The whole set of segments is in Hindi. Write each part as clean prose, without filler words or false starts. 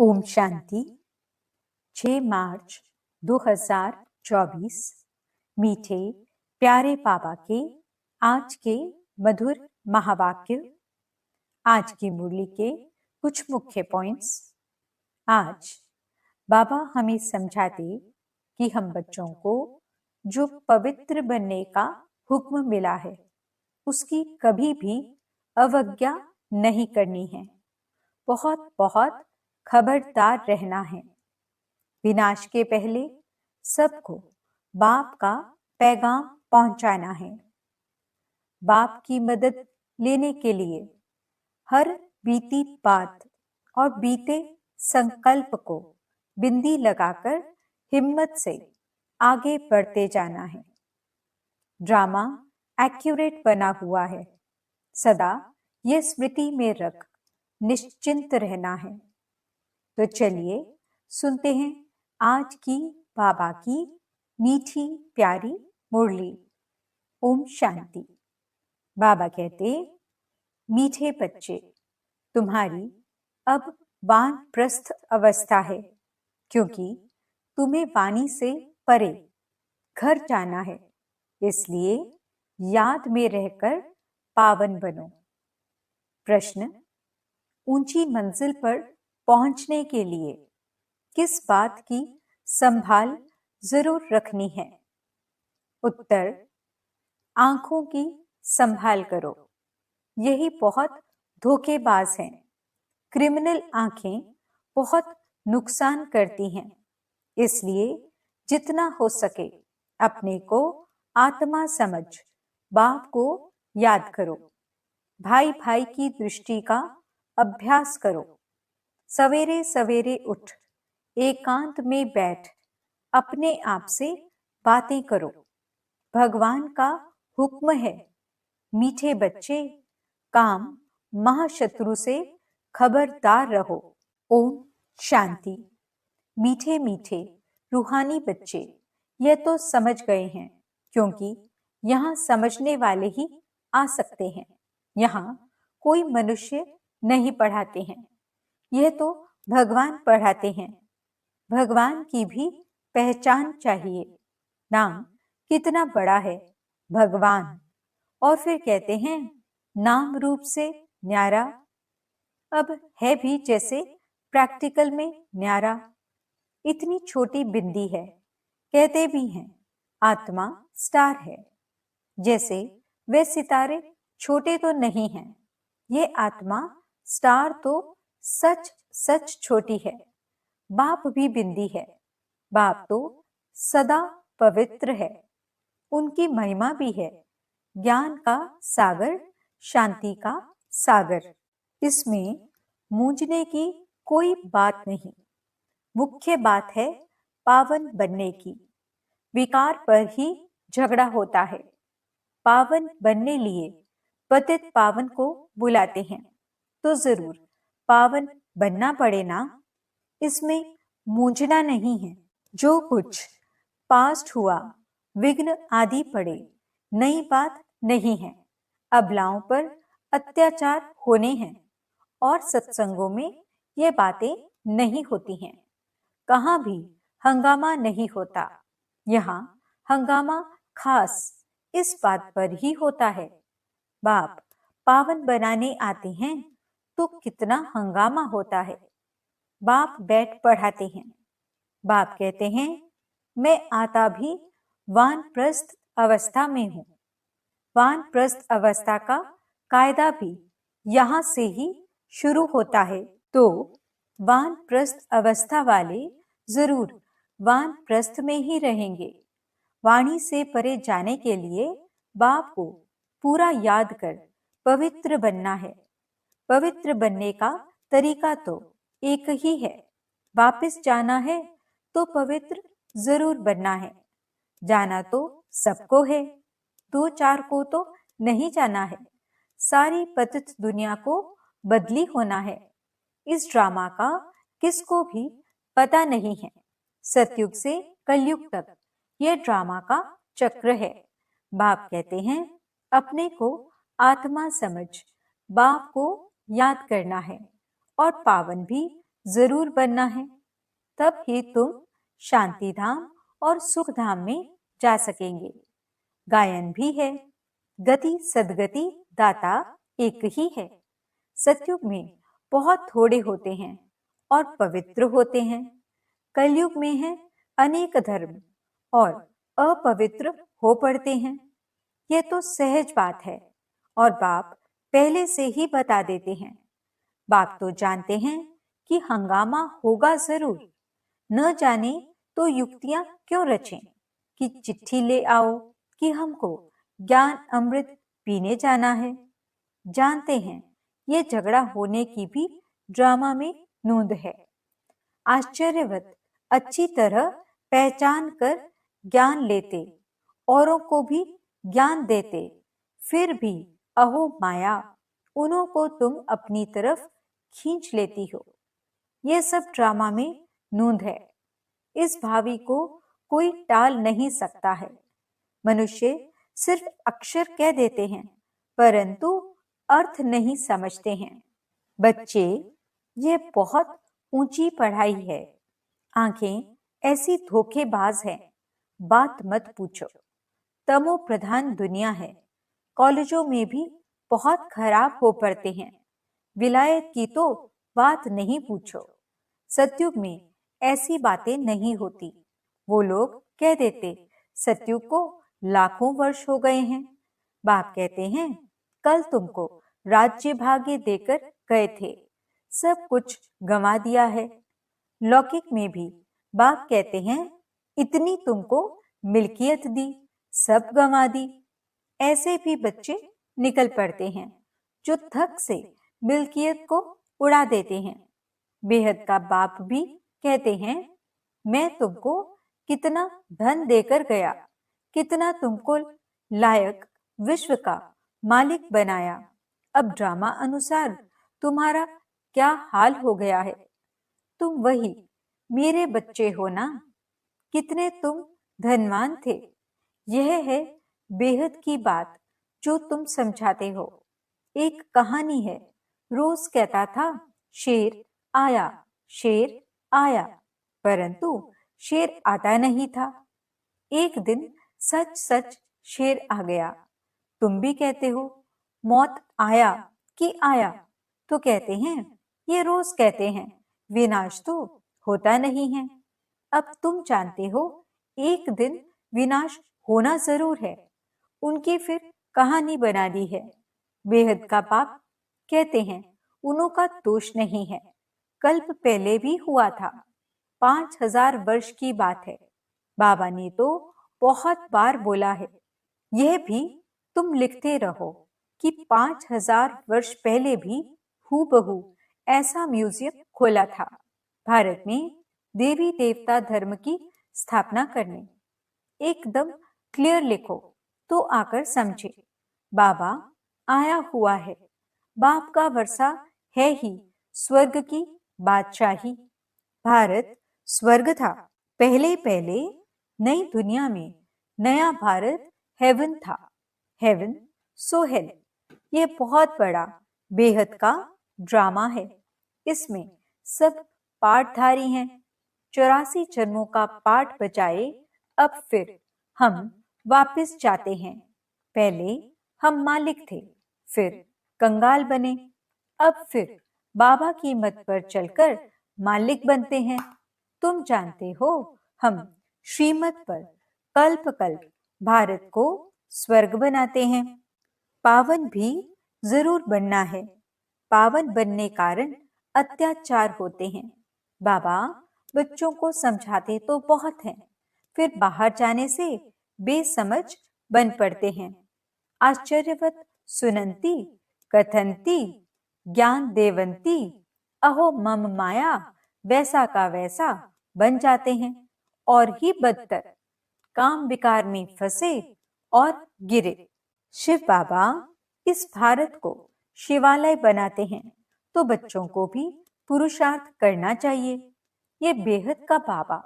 ओम शांति। 6 मार्च 2024। मीठे प्यारे बाबा के आज के मधुर महावाक्य। आज की मुरली के कुछ मुख्य पॉइंट्स। आज बाबा हमें समझाते कि हम बच्चों को जो पवित्र बनने का हुक्म मिला है उसकी कभी भी अवज्ञा नहीं करनी है। बहुत बहुत खबरदार रहना है। विनाश के पहले सबको बाप का पैगाम पहुंचाना है। बाप की मदद लेने के लिए हर बीती बात और बीते संकल्प को बिंदी लगाकर हिम्मत से आगे बढ़ते जाना है। ड्रामा एक्यूरेट बना हुआ है, सदा ये स्मृति में रख निश्चिंत रहना है। तो चलिए सुनते हैं आज की बाबा की मीठी प्यारी मुरली। ओम शांति। बाबा कहते, मीठे बच्चे, तुम्हारी अब वानप्रस्थ अवस्था है, क्योंकि तुम्हें वाणी से परे घर जाना है। इसलिए याद में रहकर पावन बनो। प्रश्न, ऊंची मंजिल पर पहुंचने के लिए किस बात की संभाल जरूर रखनी है? उत्तर, आंखों की संभाल करो। यही बहुत धोखेबाज हैं। क्रिमिनल आंखें बहुत नुकसान करती हैं। इसलिए जितना हो सके अपने को आत्मा समझ बाप को याद करो। भाई भाई की दृष्टि का अभ्यास करो। सवेरे सवेरे उठ एकांत में बैठ अपने आप से बातें करो। भगवान का हुक्म है, मीठे बच्चे, काम महाशत्रु से खबरदार रहो। ओम शांति। मीठे मीठे रूहानी बच्चे यह तो समझ गए हैं, क्योंकि यहाँ समझने वाले ही आ सकते हैं। यहाँ कोई मनुष्य नहीं पढ़ाते हैं, यह तो भगवान पढ़ाते हैं। भगवान की भी पहचान चाहिए। नाम कितना बड़ा है, भगवान, और फिर कहते हैं नाम रूप से न्यारा। अब है भी जैसे प्रैक्टिकल में न्यारा। इतनी छोटी बिंदी है। कहते भी हैं आत्मा स्टार है। जैसे वे सितारे छोटे तो नहीं हैं, ये आत्मा स्टार तो सच सच छोटी है। बाप भी बिंदी है। बाप तो सदा पवित्र है। उनकी महिमा भी है, ज्ञान का सागर, शांति का सागर। इसमें मूंझने की कोई बात नहीं। मुख्य बात है पावन बनने की। विकार पर ही झगड़ा होता है। पावन बनने लिए पतित पावन को बुलाते हैं, तो जरूर पावन बनना पड़े ना। इसमें मूंझना नहीं है। जो कुछ पास्ट हुआ, विघ्न आदि पड़े, नई बात नहीं है। अबलाओं पर अत्याचार होने हैं और सत्संगों में ये बातें नहीं होती हैं। कहाँ भी हंगामा नहीं होता। यहाँ हंगामा खास इस बात पर ही होता है। बाप पावन बनाने आते हैं तो कितना हंगामा होता है। बाप बैठ पढ़ाते हैं। बाप कहते हैं मैं आता भी वानप्रस्थ अवस्था में हूँ। वानप्रस्थ अवस्था का कायदा भी यहाँ से ही शुरू होता है। तो वानप्रस्थ अवस्था वाले जरूर वानप्रस्थ में ही रहेंगे। वाणी से परे जाने के लिए बाप को पूरा याद कर पवित्र बनना है। पवित्र बनने का तरीका तो एक ही है। वापस जाना है तो पवित्र जरूर बनना है। जाना तो सबको है, 2-4 को तो नहीं जाना है। सारी पतित दुनिया को बदली होना है। इस ड्रामा का किसको भी पता नहीं है। सतयुग से कलयुग तक यह ड्रामा का चक्र है। बाप कहते हैं अपने को आत्मा समझ बाप को याद करना है और पावन भी जरूर बनना है, तब ही तुम शांति धाम और सुख धाम में जा सकेंगे। गायन भी है, गति सदगति दाता एक ही है। सतयुग में बहुत थोड़े होते हैं और पवित्र होते हैं। कलयुग में है अनेक धर्म और अपवित्र हो पड़ते हैं। यह तो सहज बात है और बाप पहले से ही बता देते हैं। बाप तो जानते हैं कि हंगामा होगा जरूर। न जाने तो युक्तियां क्यों रचें कि चिट्ठी ले आओ कि हमको ज्ञान अमृत पीने जाना है। जानते हैं ये झगड़ा होने की भी ड्रामा में नूंद है। आश्चर्यवत अच्छी तरह पहचान कर ज्ञान लेते, औरों को भी ज्ञान देते, फिर भी अहो माया उन्हों को तुम अपनी तरफ खींच लेती हो। यह सब ड्रामा में नूंद है। इस भावी को कोई टाल नहीं सकता है। मनुष्य सिर्फ अक्षर कह देते हैं परंतु अर्थ नहीं समझते हैं। बच्चे, यह बहुत ऊंची पढ़ाई है। आंखें ऐसी धोखेबाज हैं, बात मत पूछो। तमो प्रधान दुनिया है। कॉलेजों में भी बहुत खराब हो पड़ते हैं। विलायत की तो बात नहीं पूछो। सतयुग में ऐसी बातें नहीं होती। वो लोग कह देते सतयुग को लाखों वर्ष हो गए हैं। बाप कहते हैं कल तुमको राज्य भाग्य देकर गए थे, सब कुछ गंवा दिया है। लौकिक में भी बाप कहते हैं इतनी तुमको मिल्कियत दी, सब गंवा दी। ऐसे भी बच्चे निकल पड़ते हैं जो थक से मिल्कियत को उड़ा देते हैं। बेहद का बाप भी कहते हैं मैं तुमको कितना धन देकर गया, कितना तुमको लायक विश्व का मालिक बनाया। अब ड्रामा अनुसार तुम्हारा क्या हाल हो गया है। तुम वही मेरे बच्चे हो ना। कितने तुम धनवान थे। यह है बेहद की बात जो तुम समझाते हो। एक कहानी है, रोज कहता था शेर आया, शेर आया, परंतु शेर आता नहीं था। एक दिन सच सच शेर आ गया। तुम भी कहते हो मौत आया कि आया, तो कहते हैं ये रोज कहते हैं, विनाश तो होता नहीं है। अब तुम जानते हो एक दिन विनाश होना जरूर है। उनकी फिर कहानी बना दी है। बेहद का बाप कहते हैं उन्हों का दोष नहीं है। कल्प पहले भी हुआ था, 5000 वर्ष की बात है। बाबा ने तो बहुत बार बोला है। यह भी तुम लिखते रहो कि 5000 वर्ष पहले भी हूबहू ऐसा म्यूजियम खोला था भारत में देवी देवता धर्म की स्थापना करने। एकदम क्लियर लिखो तो आकर समझे। बाबा आया हुआ है। बाप का वर्षा है ही स्वर्ग की बादशाही। भारत स्वर्ग था पहले पहले। नई दुनिया में नया भारत हेवन था। हेवन सो हेल। ये बहुत बड़ा बेहद का ड्रामा है। इसमें सब पाठधारी हैं। 84 जन्मों का पाठ बजाए अब फिर हम वापस जाते हैं। पहले हम मालिक थे, फिर कंगाल बने, अब फिर बाबा की मत पर चलकर मालिक बनते हैं। तुम जानते हो हम श्रीमत पर कल्प कल्प भारत को स्वर्ग बनाते हैं। पावन भी जरूर बनना है। पावन बनने कारण अत्याचार होते हैं। बाबा बच्चों को समझाते तो बहुत हैं, फिर बाहर जाने से बेसमझ बन पड़ते हैं। आश्चर्यवत सुनंती कथंती ज्ञान देवंती अहो मम माया वैसा का वैसा बन जाते हैं और ही बदतर काम विकार में फंसे और गिरे। शिव बाबा इस भारत को शिवालय बनाते हैं तो बच्चों को भी पुरुषार्थ करना चाहिए। ये बेहद का बाबा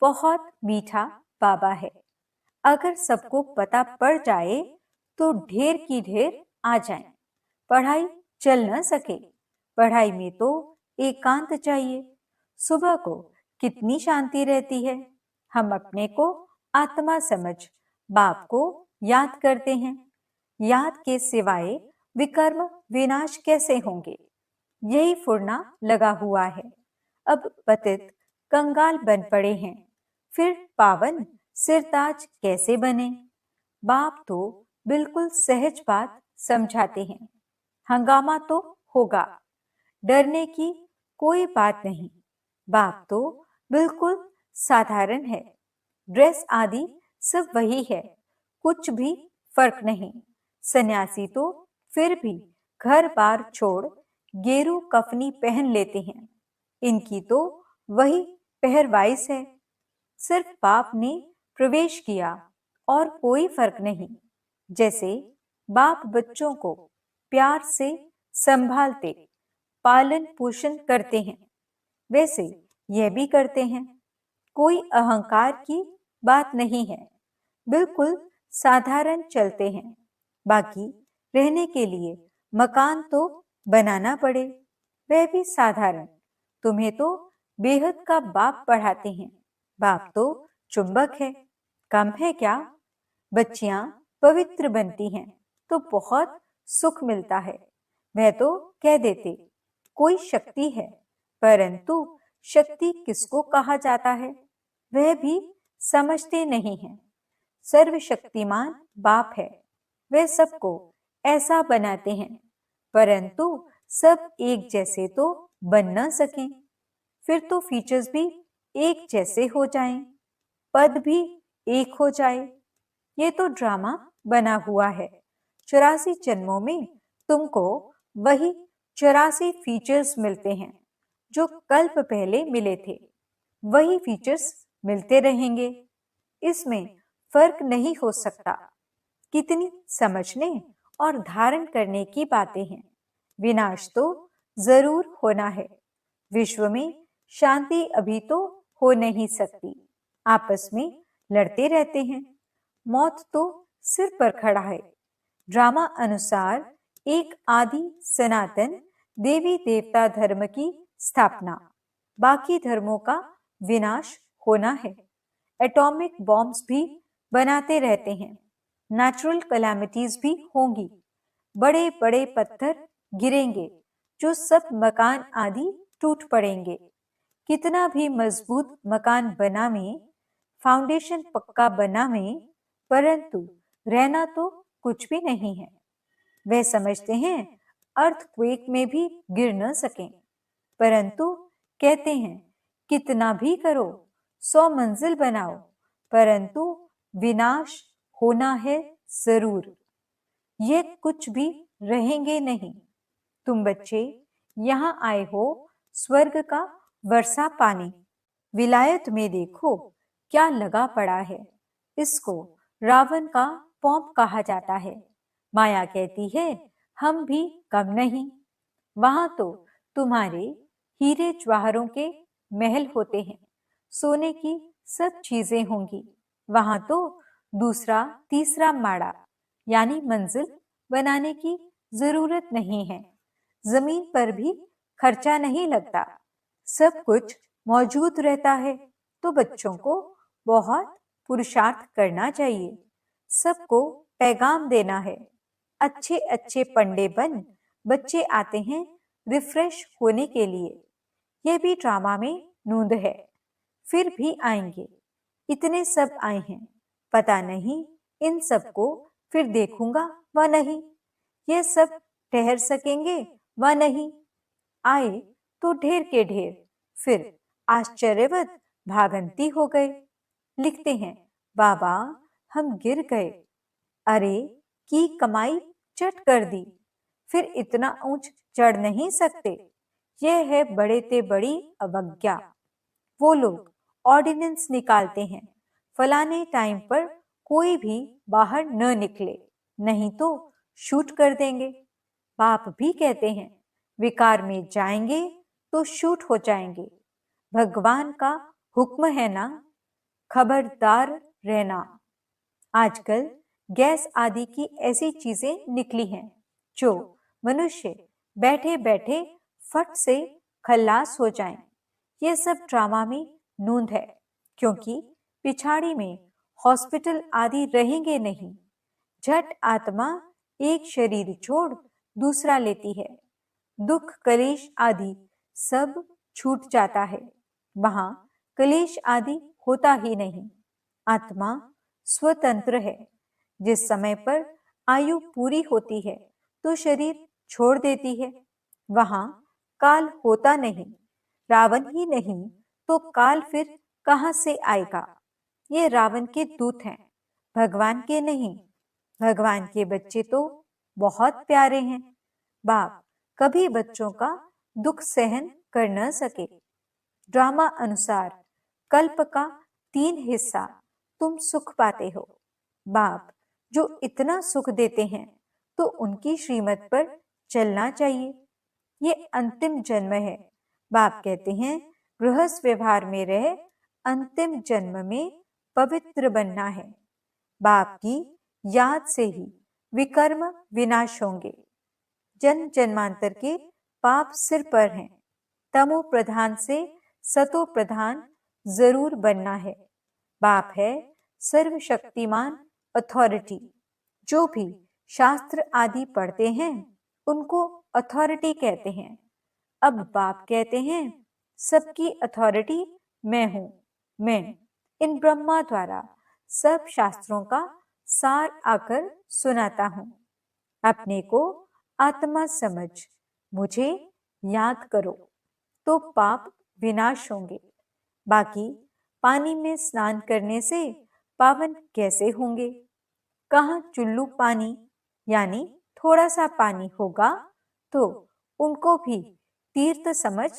बहुत मीठा बाबा है। अगर सबको पता पड़ जाए तो ढेर की ढेर आ जाए। पढ़ाई चल न सके। पढ़ाई में तो एकांत चाहिए। सुबह को कितनी शांति रहती है। हम अपने को आत्मा समझ बाप को याद करते हैं। याद के सिवाय विकर्म विनाश कैसे होंगे? यही फुरना लगा हुआ है। अब पतित कंगाल बन पड़े हैं, फिर पावन सिरताज कैसे बने? बाप तो बिल्कुल सहज बात समझाते हैं। हंगामा तो होगा, डरने की कोई बात नहीं। बाप तो बिल्कुल साधारण है। ड्रेस आदि सब वही है, कुछ भी फर्क नहीं। सन्यासी तो फिर भी घर बार छोड़ गेरू कफनी पहन लेते हैं। इनकी तो वही पहरवाइस है। सिर्फ बाप ने प्रवेश किया और कोई फर्क नहीं। जैसे बाप बच्चों को प्यार से संभालते, पालन पोषण करते हैं, वैसे यह भी करते हैं। कोई अहंकार की बात नहीं है, बिल्कुल साधारण चलते हैं। बाकी रहने के लिए मकान तो बनाना पड़े, वह भी साधारण। तुम्हें तो बेहद का बाप पढ़ाते हैं। बाप तो चुंबक है, कम है क्या? बच्चियां पवित्र बनती हैं तो बहुत सुख मिलता है। वह तो कह देते कोई शक्ति है, परंतु शक्ति किसको कहा जाता है वह भी समझते नहीं हैं। सर्वशक्तिमान बाप है, वे सबको ऐसा बनाते हैं, परंतु सब एक जैसे तो बन न सकें। फिर तो फीचर्स भी एक जैसे हो जाएं, पद भी एक हो जाए। ये तो ड्रामा बना हुआ है। 84 जन्मों में तुमको वही 84 फीचर्स मिलते हैं जो कल्प पहले मिले थे। वही फीचर्स मिलते रहेंगे, इसमें फर्क नहीं हो सकता। कितनी समझने और धारण करने की बातें हैं। विनाश तो जरूर होना है। विश्व में शांति अभी तो हो नहीं सकती। आपस में लड़ते रहते हैं। मौत तो सिर पर खड़ा है। ड्रामा अनुसार एक आदि सनातन देवी देवता धर्म की स्थापना, बाकी धर्मों का विनाश होना है। एटॉमिक बॉम्ब्स भी बनाते रहते हैं। नेचुरल कैलामिटीज भी होंगी। बड़े बड़े पत्थर गिरेंगे जो सब मकान आदि टूट पड़ेंगे। कितना भी मजबूत मकान बनावे, फाउंडेशन पक्का बनावे, परंतु रहना तो कुछ भी नहीं है। वे समझते हैं अर्थक्वेक में भी गिर न सकें, परंतु कहते हैं कितना भी करो, 100 मंजिल बनाओ, परंतु विनाश होना है जरूर। ये कुछ भी रहेंगे नहीं। तुम बच्चे यहाँ आए हो स्वर्ग का वर्षा पाने। विलायत में देखो क्या लगा पड़ा है। इसको रावण का पौंप कहा जाता है। माया कहती है हम भी कम नहीं। वहां तो तुम्हारे हीरे जवाहरों के महल होते हैं, सोने की सब चीजें होंगी। वहां तो दूसरा तीसरा माड़ा यानी मंजिल बनाने की जरूरत नहीं है। जमीन पर भी खर्चा नहीं लगता, सब कुछ मौजूद रहता है। तो बच्चों को बहुत पुरुषार्थ करना चाहिए, सबको पैगाम देना है। अच्छे अच्छे पंडे बन बच्चे आते हैं रिफ्रेश होने के लिए। यह भी ड्रामा में नूंद है। फिर भी आएंगे। इतने सब आए हैं, पता नहीं इन सबको फिर देखूंगा व नहीं। ये सब ठहर सकेंगे व नहीं। आए तो ढेर के ढेर, फिर आश्चर्यवत भागंती हो गए। लिखते हैं बाबा हम गिर गए, अरे की कमाई चट कर दी, फिर इतना ऊंच चढ़ नहीं सकते। यह है बड़े ते बड़ी अवज्ञा। वो लोग ऑर्डिनेंस निकालते हैं, फलाने टाइम पर कोई भी बाहर न निकले, नहीं तो शूट कर देंगे। बाप भी कहते हैं विकार में जाएंगे तो शूट हो जाएंगे। भगवान का हुक्म है ना, खबरदार रहना। आजकल गैस आदि की ऐसी चीजें निकली हैं जो मनुष्य बैठे बैठे फट से खल्लास हो जाएं। ये सब ड्रामा में नूंद है, क्योंकि पिछाड़ी में हॉस्पिटल आदि रहेंगे नहीं। झट आत्मा एक शरीर छोड़ दूसरा लेती है। दुख कलेश आदि सब छूट जाता है। वहां कलेश आदि होता ही नहीं। आत्मा स्वतंत्र है। जिस समय पर आयु पूरी होती है तो शरीर छोड़ देती है। वहां काल होता नहीं। रावण ही नहीं तो काल फिर कहां से आएगा? ये रावण के दूत हैं, भगवान के नहीं। भगवान के बच्चे तो बहुत प्यारे हैं। बाप कभी बच्चों का दुख सहन कर न सके। ड्रामा अनुसार कल्प का 3 हिस्सा तुम सुख पाते हो। बाप जो इतना सुख देते हैं तो उनकी श्रीमत पर चलना चाहिए। ये अंतिम जन्म है। बाप कहते हैं गृहस्थ व्यवहार में रह अंतिम जन्म में पवित्र बनना है। बाप की याद से ही विकर्म विनाश होंगे। जन्म जन्मांतर के पाप सिर पर हैं। तमो प्रधान से सतो प्रधान जरूर बनना है। बाप है सर्वशक्तिमान अथॉरिटी। जो भी शास्त्र आदि पढ़ते हैं उनको अथॉरिटी कहते हैं। अब बाप कहते हैं सबकी अथॉरिटी मैं हूं। मैं इन ब्रह्मा द्वारा सब शास्त्रों का सार आकर सुनाता हूं। अपने को आत्मा समझ मुझे याद करो तो पाप विनाश होंगे। बाकी पानी में स्नान करने से पावन कैसे होंगे? कहाँ चुल्लू पानी यानी थोड़ा सा पानी होगा तो उनको भी तीर्थ समझ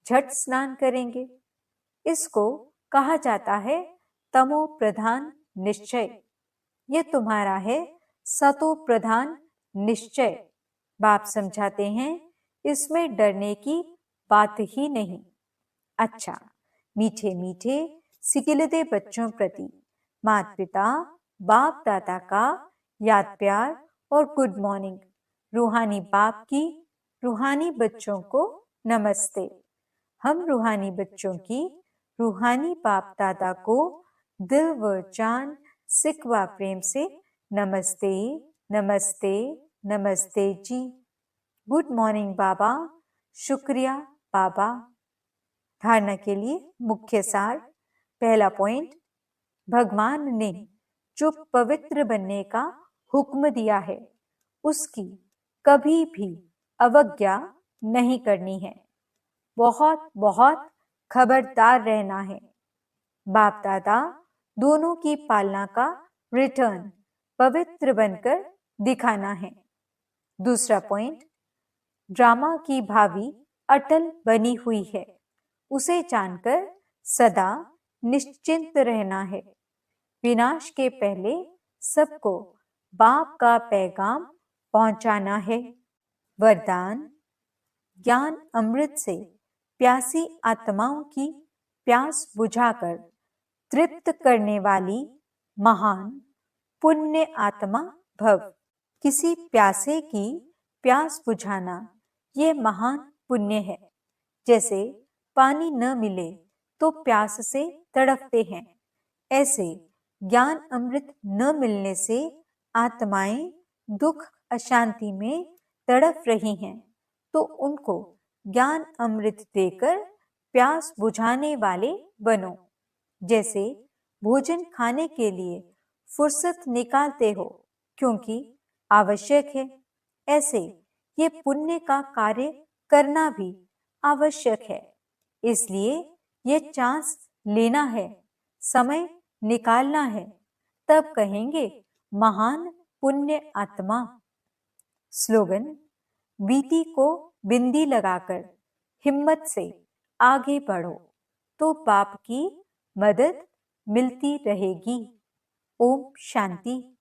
झट स्नान करेंगे। इसको कहा जाता है तमो प्रधान निश्चय। ये तुम्हारा है सतो प्रधान निश्चय। बाप समझाते हैं इसमें डरने की बात ही नहीं। अच्छा, मीठे मीठे सिकिलते बच्चों प्रति माता पिता बाप दादा का याद प्यार और गुड मॉर्निंग। रूहानी बाप की रूहानी बच्चों को नमस्ते। हम रूहानी बच्चों की रूहानी बाप दादा को दिल व जान सिक व प्रेम से नमस्ते नमस्ते नमस्ते जी। गुड मॉर्निंग बाबा। शुक्रिया बाबा। धारणा के लिए मुख्य सार। पहला पॉइंट, भगवान ने जो पवित्र बनने का हुक्म दिया है उसकी कभी भी अवज्ञा नहीं करनी है। बहुत बहुत खबरदार रहना है। बाप दादा दोनों की पालना का रिटर्न पवित्र बनकर दिखाना है। दूसरा पॉइंट, ड्रामा की भावी अटल बनी हुई है, उसे जानकर सदा निश्चिंत रहना है। विनाश के पहले सबको बाप का पैगाम पहुंचाना है। वरदान, ज्ञान अमृत से प्यासी आत्माओं की प्यास बुझाकर तृप्त करने वाली महान पुण्य आत्मा भव। किसी प्यासे की प्यास बुझाना ये महान पुण्य है। जैसे पानी न मिले तो प्यास से तड़पते हैं, ऐसे ज्ञान अमृत न मिलने से आत्माएं दुख अशांति में तड़प रही हैं, तो उनको ज्ञान अमृत देकर प्यास बुझाने वाले बनो। जैसे भोजन खाने के लिए फुर्सत निकालते हो क्योंकि आवश्यक है, ऐसे ये पुण्य का कार्य करना भी आवश्यक है। इसलिए ये चांस लेना है, समय निकालना है, तब कहेंगे महान पुण्य आत्मा। स्लोगन, बीती को बिंदी लगाकर हिम्मत से आगे बढ़ो तो बाप की मदद मिलती रहेगी। ओम शांति।